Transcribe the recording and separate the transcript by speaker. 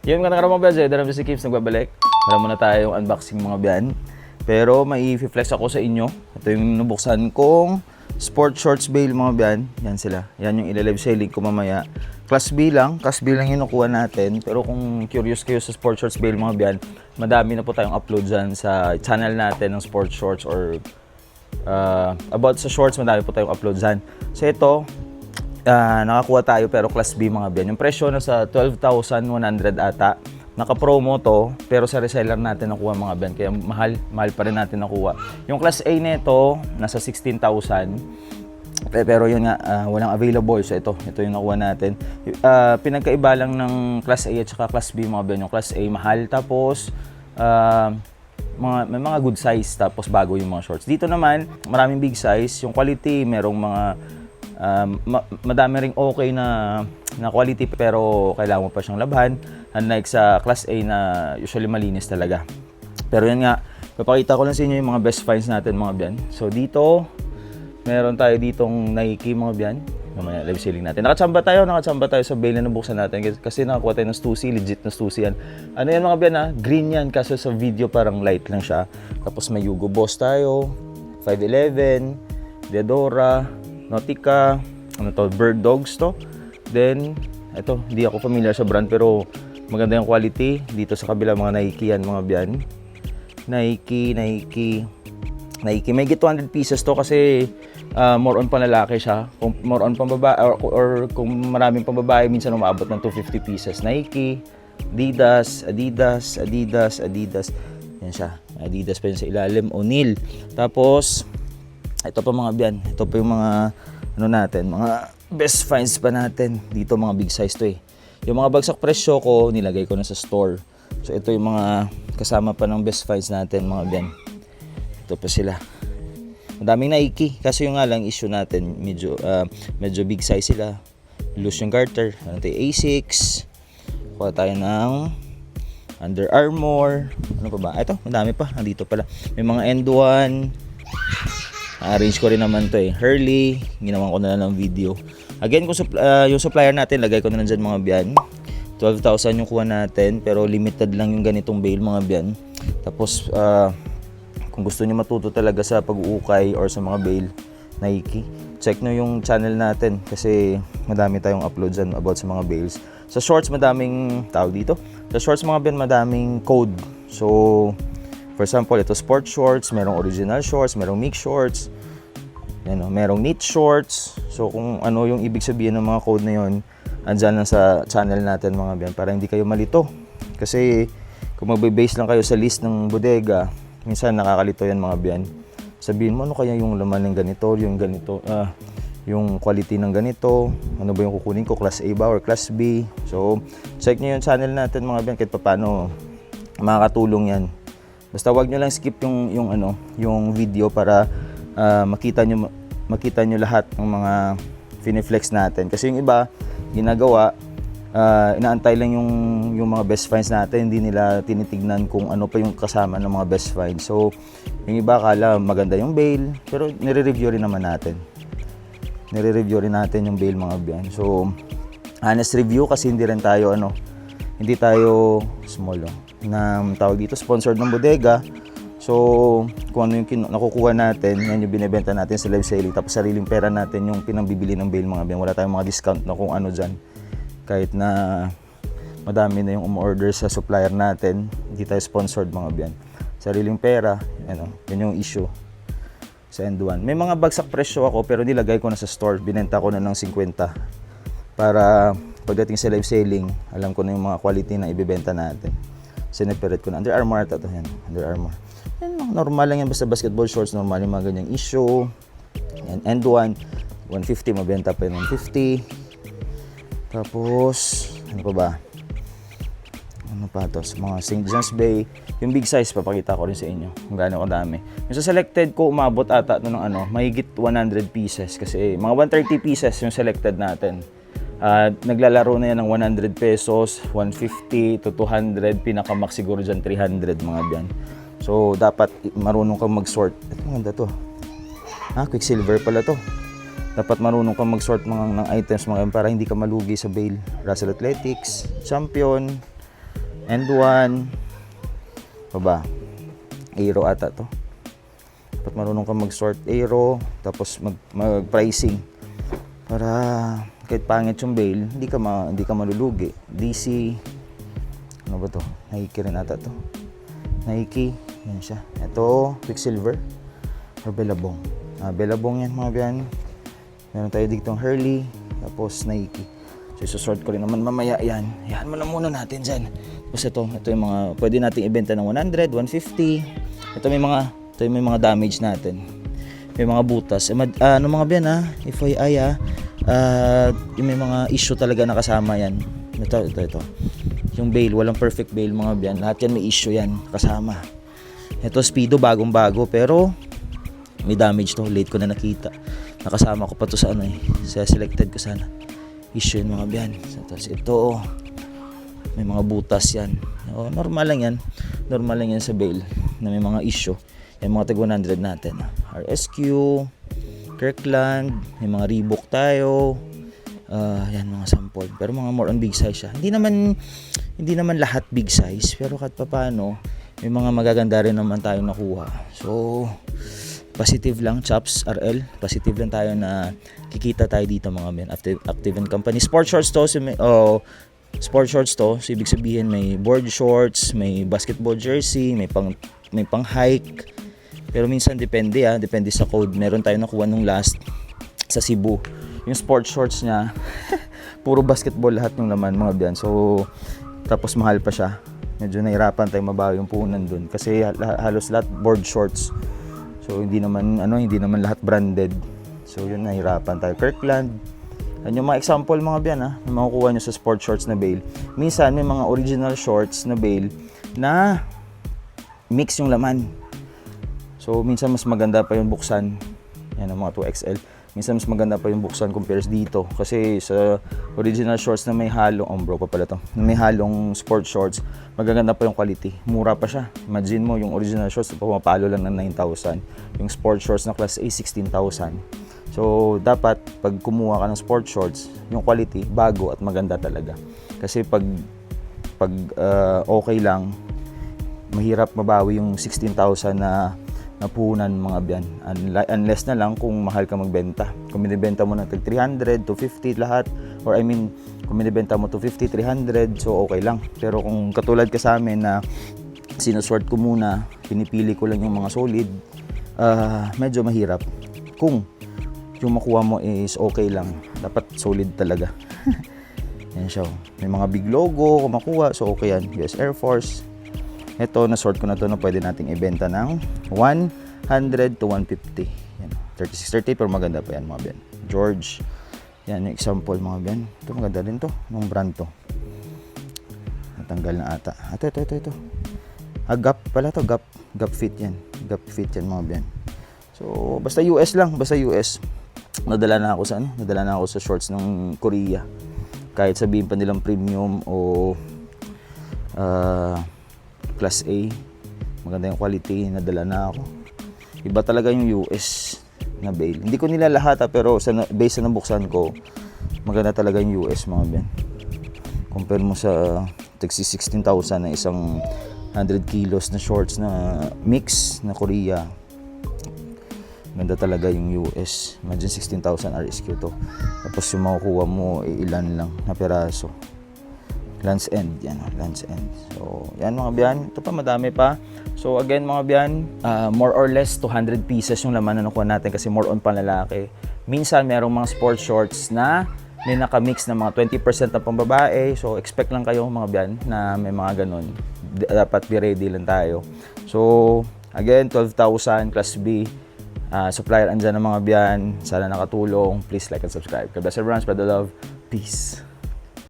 Speaker 1: Yung mga nakarang mga biyan, sa'yo, Darami si Kips nagbabalik. Wala muna tayo yung unboxing mga biyan. Pero may flex ako sa inyo. Ito yung nabuksan kong sport shorts bail mga biyan. Yan sila. Yan yung ilalive selling ko mamaya. Class B lang yung nakuha natin. Pero kung curious kayo sa sport shorts bail mga biyan, madami na po tayong upload dyan sa channel natin ng sport shorts or about sa shorts, madami po tayong upload dyan. So ito, nakakuha tayo pero class B mga biyan. Yung presyo na sa 12,100 ata. Naka-promo to, pero sa reseller natin nakuha mga biyan. Kaya mahal pa rin natin nakuha. Yung class A nito, nasa 16,000. Pero yun nga, walang available. So ito yung nakuha natin. Pinagkaiba lang ng class A at saka class B mga biyan. Yung class A mahal, tapos may mga good size, tapos bago yung mga shorts. Dito naman, maraming big size. Yung quality, merong mga madami ring okay na quality, pero kailangan mo pa siyang labhan. Unlike sa class A na usually malinis talaga. Pero yan nga, papakita ko lang sa inyo yung mga best finds natin mga biyan. So dito, meron tayo ditong Nike mga biyan. Mamaya live selling natin. Nakachamba tayo sa bail na nabuksan natin kasi nakakuha tayo ng Stussy, legit na Stussy yan. Ano yan mga biyan ha? Green yan, kaso sa video parang light lang siya. Tapos may Hugo Boss tayo, 511, Diadora, Nautica, ano to, Bird Dogs to. Then, ito, hindi ako familiar sa brand pero maganda yung quality. Dito sa kabila mga Nike yan mga biyan. Nike. May get 200 pieces to kasi more on panlalaki siya. Kung more on pambabae or kung maraming pambabae, minsan umaabot ng 250 pieces. Nike, Adidas. Yan siya. Adidas pa yun sa ilalim. O'Neal. Tapos, ito pa mga biyan. Ito pa yung mga mga best finds pa natin. Dito mga big size to eh. Yung mga bagsak presyo ko, nilagay ko na sa store. So ito yung mga kasama pa ng best finds natin mga biyan. Ito pa sila. Madaming Nike. Kasi yung nga lang issue natin, medyo big size sila. Loose yung garter. Ano tayo? Asics. Kuha tayo ng Under Armour. Ano pa ba? Ito, madami pa. Andito pala. May mga End-1. Arrange ko rin naman to eh. Hurley, ginawan ko na lang ng video. Again, kung yung supplier natin, lagay ko na lang dyan mga biyan. 12,000 yung kuha natin, pero limited lang yung ganitong bail mga biyan. Tapos, kung gusto niyo matuto talaga sa pag-uukay or sa mga bail, Nike, check nyo yung channel natin kasi madami tayong upload dyan about sa mga bails. Sa shorts, madaming tawag dito. Sa shorts mga biyan, madaming code. So, for example, ito sport shorts, merong original shorts, merong mix shorts, merong knit shorts. So kung ano yung ibig sabihin ng mga code na yun, andyan lang sa channel natin mga biyan para hindi kayo malito. Kasi kung magbe-base lang kayo sa list ng bodega, minsan nakakalito yan mga biyan. Sabihin mo, ano kaya yung laman ng ganito, yung ganito, yung quality ng ganito, ano ba yung kukunin ko, class A ba or class B. So check nyo yung channel natin mga biyan kahit paano makakatulong yan. Basta wag nyo lang skip yung video para makita nyo lahat ng mga fineflex natin. Kasi yung iba ginagawa, inaantay lang yung mga best finds natin, hindi nila tinitignan kung ano pa yung kasama ng mga best finds. So yung iba akala maganda yung bail, pero nire-review rin naman natin. Nire-review rin natin yung bail mga biyan. So honest review kasi hindi tayo small na tawag dito, sponsored ng bodega. So, kung ano yung nakukuha natin, yan yung binibenta natin sa live selling. Tapos sariling pera natin yung pinambibili ng bail mga biyan. Wala tayong mga discount na kung ano dyan. Kahit na madami na yung umorder sa supplier natin, hindi tayo sponsored mga biyan. Sariling pera, yan yung issue sa End-1. May mga bagsak presyo ako pero nilagay ko na sa store. Binenta ko na ng 50 para pagdating sa live selling, alam ko na yung mga quality na ibibenta natin. Sineperate ko na. Under Armour ito. Yan. Under Armour. Yan, normal lang yan. Basta basketball shorts, normal yung mga ganyang issue. Yan. End-1. 150. Mabenta pa yung 150. Tapos, ano pa ba? Ano pa ito? Sa mga St. John's Bay. Yung big size, papakita ko rin sa inyo. Kung gaano kadami. Yung sa selected ko, umabot ata ito ng mahigit 100 pieces. Kasi mga 130 pieces yung selected natin. Naglalaro na yan ng 100 pesos, 150 to 200, pinakamax siguro dyan 300 mga biyan. So dapat marunong kang mag-sort. Ito maganda to. Quicksilver pala to. Dapat marunong kang mag-sort ng items mga yan para hindi ka malugi sa bail. Russell Athletics, Champion, End one. Baba. Aero ata to. Dapat marunong ka mag-sort aero, tapos mag-pricing. Para kahit pangit yung bail, hindi ka malulugi. DC. Ano ba to? Nike rin ata to. Nike. Yan siya. Ito, Quicksilver. Or Billabong. Billabong yan mga biyan. Meron tayo ditong Hurley. Tapos Nike. So, isusort ko rin naman mamaya yan. Yan mo na muna natin dyan. Tapos ito yung mga, pwede nating ibenta ng 100, 150. Ito may mga damage natin. May mga butas. Ano mga biyan FYI yung may mga issue talaga na kasama yan. Ito. Yung bail, walang perfect bail mga biyan. Lahat yan may issue yan kasama. Ito Speedo, bagong-bago, pero may damage to. Late ko na nakita. Nakasama ko pa to sa sa selected ko sana. Issue yun mga biyan. Tapos ito, may mga butas yan. Normal lang yan sa bail na may mga issue. Yung mga tag 100 natin. RSQ, Kirkland, may mga Reebok tayo. Yan mga sample. Pero mga more on big size siya. Hindi naman lahat big size, pero kahit papaano may mga magaganda rin naman tayong nakuha. So positive lang, Chops RL. Positive lang tayo na kikita tayo dito mga men. Active and Company. Sport shorts to. Sport shorts to. So ibig sabihin may board shorts, may basketball jersey, may pang hike. Pero minsan depende sa code. Meron tayo nakuha nung last sa Cebu. Yung sport shorts niya, puro basketball lahat ng laman mga biyan. So tapos mahal pa siya. Medyo nahirapan tayo mabawi yung puhunan dun kasi halos lahat board shorts. So hindi naman lahat branded. So yun, nahirapan tayo. Kirkland. Yan yung mga example mga biyan na makukuha nyo sa sport shorts na bail. Minsan may mga original shorts na bail na mix yung laman. So minsan mas maganda pa yung buksan. Yan ang mga 2XL. Minsan mas maganda pa yung buksan compares dito. Kasi sa original shorts na may halong, na may halong sport shorts, magaganda pa yung quality. Mura pa siya. Imagine mo, yung original shorts, pumapalo lang ng 9,000. Yung sport shorts na class A, 16,000. So, dapat, pag kumuha ka ng sport shorts, yung quality, bago at maganda talaga. Kasi pag okay lang, mahirap mabawi yung 16,000 na puhunan mga biyan. Unless na lang kung mahal ka magbenta. Kung binibenta mo ng 300, 250 lahat, or kung binibenta mo 250, 300, so okay lang. Pero kung katulad ka sa amin na sinusort ko muna, pinipili ko lang yung mga solid, medyo mahirap. Kung yung makuha mo is okay lang, dapat solid talaga. Yan siya. May mga big logo kung makuha, so okay yan. US Air Force. Ito, na-sort ko na to na pwede nating ibenta ng 100 to 150. Yan. 36, 38, pero maganda pa yan mga ben. George. Yan yung example mga ben. Ito maganda din to. Nung brand to. Natanggal na ata. Ito. Gap pala to. Gap fit yan. Gap fit yan mga ben. So, basta US lang. Basta US. Nadala na ako sa shorts ng Korea. Kahit sabihin pa nilang premium o class A, maganda yung quality, nadala na ako. Iba talaga yung US na bail. Hindi ko nila lahat pero base sa nabuksan ko, maganda talaga yung US mga ben. Compare mo sa 16,000 na isang 100 kilos na shorts na mix na Korea. Ganda talaga yung US. Imagine 16,000 RSQ to. Tapos yung makukuha mo, ilan lang na peraso. Land's End, yan, Land's End. So, yan mga biyan. Ito pa, madami pa. So, again mga biyan, more or less 200 pieces yung laman na nakuha natin kasi more on panlalaki. Minsan, merong mga sport shorts na may nakamix na mga 20% na pambabae. So, expect lang kayo mga biyan na may mga ganun. Dapat be ready lang tayo. So, again, 12,000 Class B. Supplier andyan ng mga biyan. Sana nakatulong. Please like and subscribe. God bless everyone. Spread the love. Peace.